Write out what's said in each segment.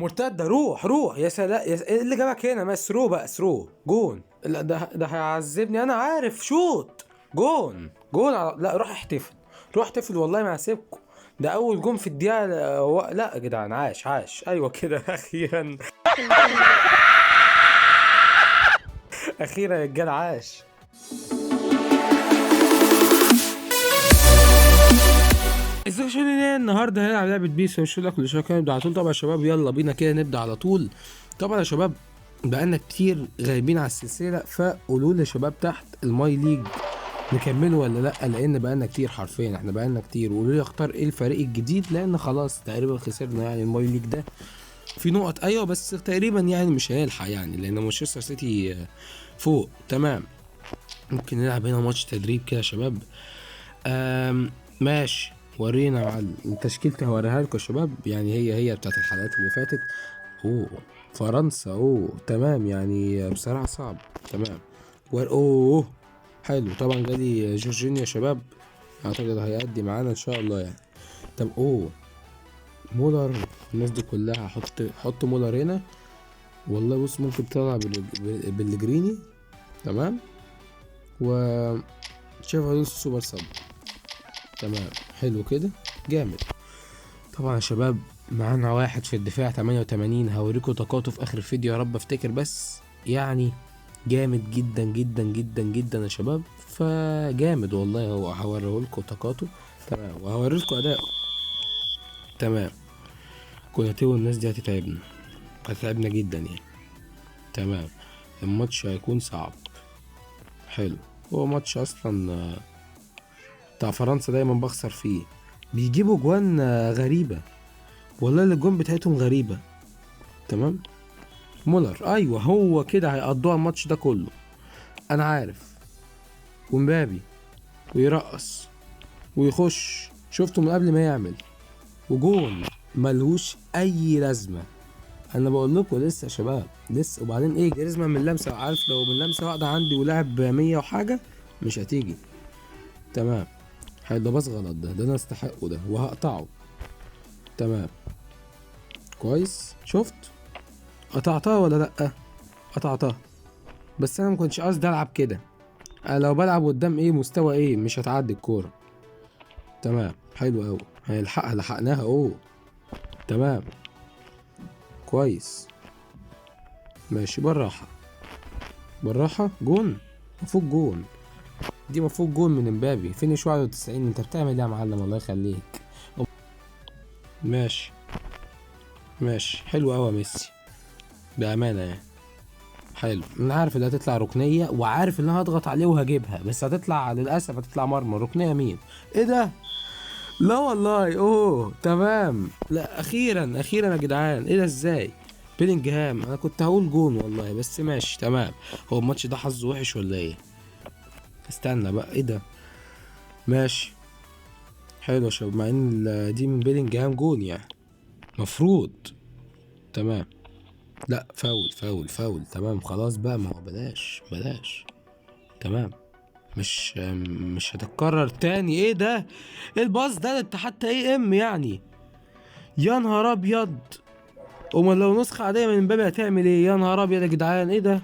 مرتده، روح روح يا سلام ايه اللي جابك هنا؟ ما ثرو بقى، ثرو جون. لا ده هيعذبني، انا عارف. شوت جون جون لا روح احتفل، روح احتفل والله ما هسيبكم. ده اول جون في الدقيقه. لا يا جدعان، عاش عاش، ايوه كده اخيرا. اخيرا يا رجاله، عاش. ازيك يا شباب؟ النهارده هنلعب لعبه بيس، مش لك كل شويه كده نبدا على طول. طبعا يا شباب يلا بينا كده نبدا على طول. طبعا يا شباب بقالنا كتير غايبين على السلسله، فقولوا لي يا شباب تحت الماي ليج نكمله ولا لا، لان بقالنا كتير، حرفيا احنا بقالنا كتير. وقولوا لي اختار ايه الفريق الجديد، لان خلاص تقريبا خسرنا يعني الماي ليج ده في نقط، ايوه بس تقريبا يعني مش هيلحق يعني، لان مانشستر سيتي فوق. تمام، ممكن نلعب هنا ماتش تدريب كده يا شباب. ماشي، ورينا يا معلم تشكيلتي، هوريها لكم يا شباب. يعني هي بتاعت الحلقات اللي فاتت. اوه فرنسا، اوه تمام، يعني بصراحة صعب. تمام اوه حلو. طبعا جالي جورجينيو يا شباب، اعتقد هيأدي معانا ان شاء الله يعني. طب اوه مولر، الناس دي كلها حط مولر هنا. والله بص ممكن تطلع بالجريني. تمام، و شايف الونسو سوبر صب. تمام حلو كده، جامد. طبعا يا شباب معانا واحد في الدفاع 88، هوريكم طاقاته في اخر الفيديو يا رب افتكر، بس يعني جامد جدا جدا جدا جدا يا شباب، فجامد والله. هو هوريهولكوا طاقاته. تمام، وهوريلكوا اداؤه. تمام، كوناتي والناس دي هتتعبنا جدا يعني. تمام، الماتش هيكون صعب. حلو، هو ماتش اصلا بتاع فرنسا دايما بخسر فيه، بيجيبوا جوان غريبة والله، الجوان بتاعتهم غريبة. تمام، مولر ايوه هو كده هيقضوها الماتش ده كله، انا عارف. ومبابي ويرقص ويخش، شفته من قبل ما يعمل، وجون ملهوش اي لازمه. انا بقول لكم لسه يا شباب لسه. وبعدين ايه جريزمان من لمسه، عارف لو من لمسه واحده عندي ولعب 100 وحاجه مش هتيجي. تمام حلو، ده بس غلط، ده انا استحقه ده وهقطعه. تمام كويس، شفت قطعتها ولا لا؟ قطعتها، بس انا ما كنتش قصدي العب كده. انا لو بلعب قدام ايه مستوى ايه مش هتعدي الكوره. تمام حلو قوي، هنلحقها، لحقناها. اوه تمام كويس، ماشي بالراحه بالراحه. جون، مفروض جون، دي مفروض جون من امبابي. فينيش 91، انت بتعمل ايه يا معلم؟ الله يخليك. ماشي ماشي حلو قوي يا ميسي، بامانه يعني. حلو، انا عارف ان هتطلع ركنيه، وعارف ان انا هضغط عليه وهجيبها، بس هتطلع للاسف هتطلع مرمى. ركنيه مين؟ ايه ده؟ لا والله. اوه تمام، لا اخيرا اخيرا يا جدعان، ايه ده ازاي؟ بيلينجهام، انا كنت هقول جون والله، بس ماشي تمام. هو الماتش ده حظه وحش ولا ايه؟ استنى بقى، ايه ده؟ ماشي حلو يا شباب، مع ان دي من بيلينجهام جون يعني مفروض. تمام، لا فاول فاول فاول. تمام خلاص بقى، ما هو بلاش بلاش. تمام، مش هتتكرر تاني. ايه ده؟ ايه الباص ده؟ انت حتى ايه ام يعني؟ يا نهار ابيض. امال لو نسخة عادية من امبابي هتعمل ايه؟ يا نهار ابيض يا جدعان، ايه ده؟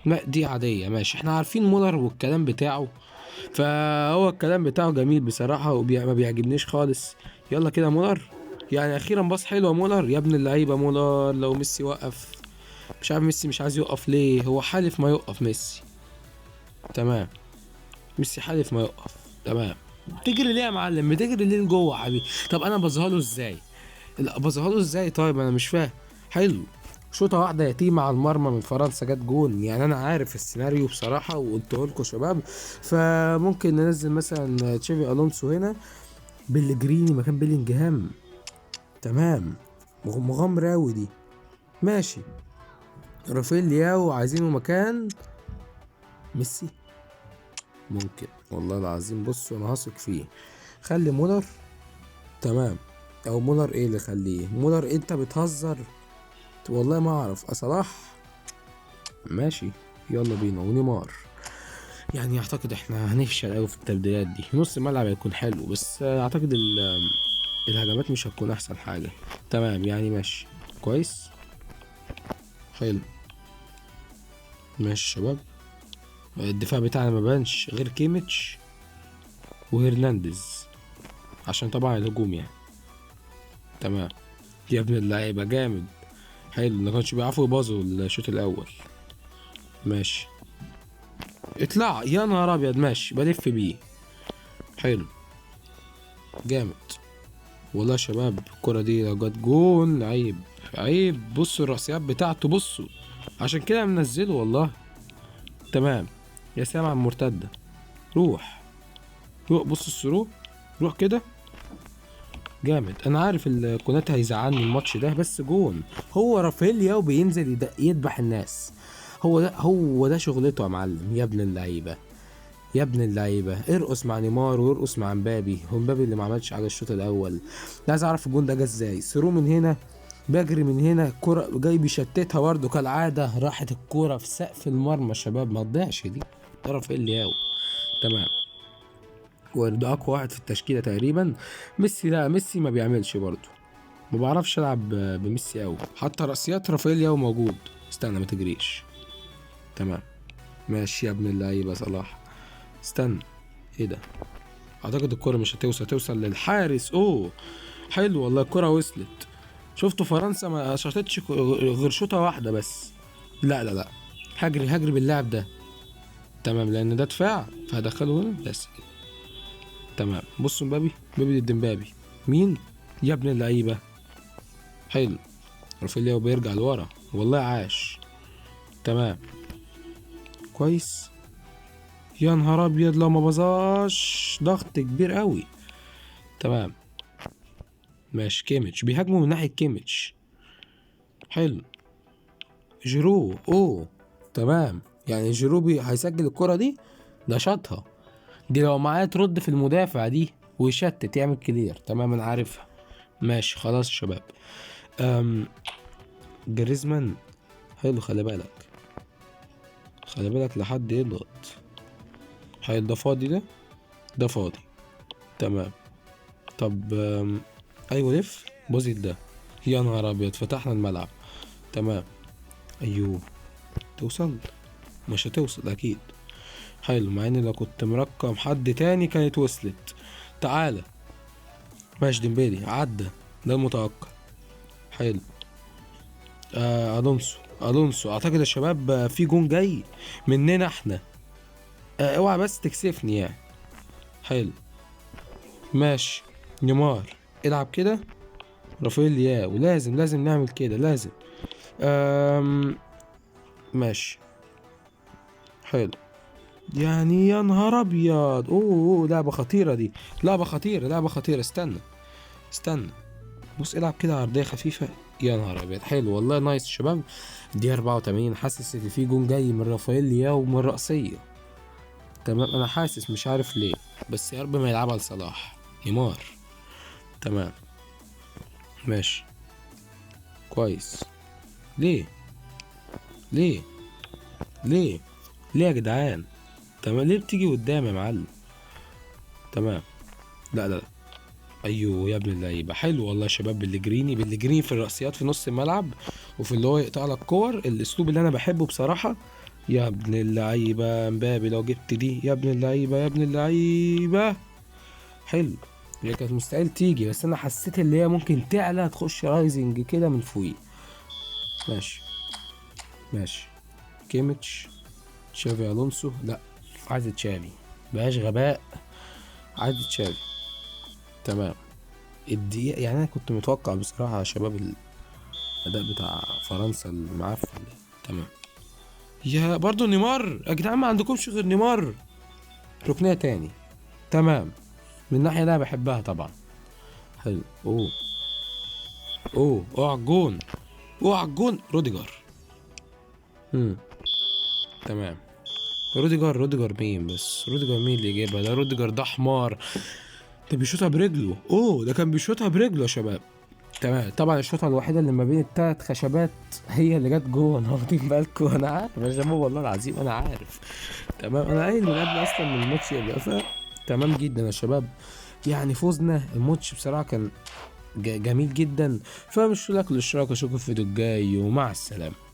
ما دي عادية ماشي، احنا عارفين مولر والكلام بتاعه، فهو الكلام بتاعه جميل بصراحة ما بيعجبنيش خالص. يلا كده مولر، يعني اخيرا باص حلو يا مولر يا ابن اللعيبة. مولر لو ميسي وقف، مش عارف ميسي مش عايز يوقف ليه، هو حالف ما يوقف ميسي. تمام، ميسي حالف ما يوقف. تمام، بتجري ليه يا معلم؟ بتجري ليه لجوه يا حبيبي؟ طب انا بظهره ازاي؟ لا بظهره ازاي؟ طيب انا مش فاهم. حلو، شوطه واحده يتيمه على المرمى من فرنسا جت جون. يعني انا عارف السيناريو بصراحه وقلته لكم شباب، فممكن ننزل مثلا تشافي الونسو هنا بالجريني مكان بيلينجهام. تمام، مغامره أوي دي. ماشي، رافائيل لياو عايزينه مكان ميسي، ممكن والله العظيم. بص انا هثق فيه، خلي مولر. تمام، او مولر ايه اللي خليه مولر؟ انت بتهزر والله ما اعرف. صلاح ماشي يلا بينا، ونيمار. يعني اعتقد احنا هنفشل قوي في التبديلات دي. نص الملعب هيكون حلو، بس اعتقد الهجمات مش هتكون احسن حاجه. تمام يعني ماشي كويس. حلو. ماشي شباب. الدفاع بتاعنا ما بانش غير كيميتش وهرنانديز عشان طبعا الهجوم يعني. تمام يا ابن اللعيبة جامد. حلو، ما كانش بيعرفوا يبازوا الشوط الاول. ماشي اطلع يا نهار ابيض. ماشي بلف بيه. حلو جامد والله يا شباب. الكرة دي لو جت جون عيب عيب. بصوا الرأسيات بتاعته بصوا، عشان كده منزله والله. تمام يا سلام على المرتدة. روح روح بص الثرو. روح كده جامد. انا عارف الكونات هيزعلني الماتش ده بس جون. هو رافيليا وبينزل يدبح الناس. هو ده شغلته يا معلم. يا ابن اللعيبه يا ابن اللعيبه ارقص مع نيمار وارقص مع مبابي. هو مبابي اللي ما عملش حاجه الشوط الاول. عايز اعرف الجون ده جه ازاي. ثرو من هنا بجري من هنا، كرة جاي بيشتتها برضه كالعاده، راحت الكرة في سقف المرمى. شباب ما تضيعش دي. ده رافيليا. تمام. وده اقوى واحد في التشكيله تقريبا. ميسي لا، ميسي ما بيعملش برضه. ما بعرفش العب بميسي قوي. حتى راسيات رافائيل موجود. استنى ما تجريش. تمام ماشي يا ابن اللعيبه صلاح. استنى ايه ده. اعتقد الكره مش هتوصل للحارس. اوه حلو والله الكره وصلت. شفتوا فرنسا ما شاطتش غير شوطه واحده بس. لا لا لا هجري باللاعب ده. تمام لان ده دفاع فهدخله هنا بس. تمام بصوا مبابي ضد مبابي. مين يا ابن اللعيبه. حلو. رافيلياو بيرجع لورا والله عاش. تمام كويس. يا نهار ابيض لو ما بظاش ضغط كبير قوي. تمام ماشي. كيميتش بيهاجموا من ناحيه كيميتش. حلو. جيرو اوه. تمام يعني جيرو هيسجل الكره دي. ده شاطها دي لو معاه ترد في المدافع دي ويشتت يعمل كلير. تمام انا عارفها. ماشي خلاص يا شباب. جريزمان. حلو خلي بالك لحد يضغط. حلو ده فاضي ده فاضي. تمام. طب ايوه لف بوزيت ده. يا نهار ابيض فتحنا الملعب. تمام. ايوه توصل. مش هتوصل اكيد. حلو مع اني لو كنت مرقم حد تاني كانت وصلت. تعالى. ماشي ديمبيلي عدى. ده المتوقع. حلو. الونسو اعتقد يا شباب في جون جاي مننا احنا. اوعى بس تكسفني يعني. حلو. ماشي نيمار العب كده. رافائيل ولازم نعمل كده لازم. ماشي حلو. يعني يا نهار ابيض. اوه لعبة خطيرة دي. لعبة خطيرة. استنى بص العب كده عرضية خفيفة. يا نهار ابيض حلو والله نايس شباب. دي 84 حاسس ان في جون جاي من رافائيل ومن رأسية. تمام انا حاسس مش عارف ليه بس يا رب ما يلعبها لصلاح. نيمار. تمام ماشي كويس. ليه ليه ليه يا جدعان. تمام ليه بتيجي قدام يا معلم. تمام. لا ايوه يا ابن اللعيبه. حلو والله يا شباب. بالجريني في الرأسيات في نص الملعب وفي اللي هو يقطع لك كور. الاسلوب اللي انا بحبه بصراحه. يا ابن اللعيبه مبابي لو جبت دي. يا ابن اللعيبه. حلو. هي كانت مستحيل تيجي بس انا حسيت اللي هي ممكن تعلى تخش رايزنج كده من فوق. ماشي كيميتش. تشافي الونسو. لا عايز تشافي بقاش غباء. عايز تشافي. تمام. الدقيقة يعني انا كنت متوقع بصراحة يا شباب الاداء بتاع فرنسا المعفن ده. تمام. يا برضو نيمار يا جدعان ما عندكمش غير نيمار. ركنية تاني. تمام. من الناحية اللي انا بحبها طبعا. حلو. اوعى الجون. روديجر. تمام. روديجر مين بس. روديجر مين اللي جايبها ده. روديجر ده حمار. ده بيشوطها برجله. ده كان بيشوطها برجله يا شباب. تمام طبعا الشوطه الوحيده اللي ما بين التلات خشبات هي اللي جت جون. واخدين بالكم. انا عارف يا شباب والله العظيم انا عارف. تمام انا قايل من قبل اصلا من الماتش يبقى تمام جدا يا شباب. يعني فوزنا الماتش بصراحه كان جميل جدا. فمش لك الاشتراك واشوفكم في الفيديو الجاي، ومع السلامة.